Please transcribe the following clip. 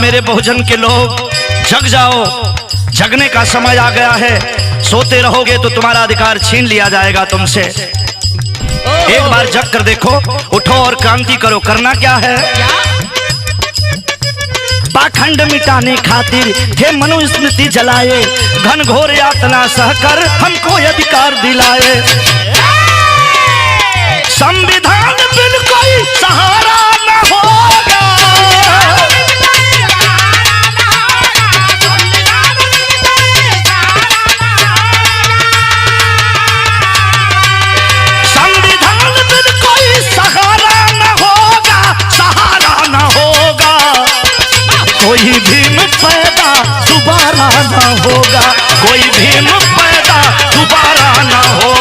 मेरे बहुजन के लोग, जग जाओ, जगने का समय आ गया है। सोते रहोगे तो तुम्हारा अधिकार छीन लिया जाएगा तुमसे। एक बार जग कर देखो, उठो और क्रांति करो। करना क्या है? पाखंड मिटाने खातिर थे मनुस्मृति जलाए, घन घोर यातना सहकर हमको अधिकार दिलाए। संविधान बिल कोई सहारा न होगा, संविधान बिल कोई सहारा न होगा, सहारा न होगा। कोई भीम पैदा दोबारा न होगा, कोई भीम पैदा दोबारा न होगा।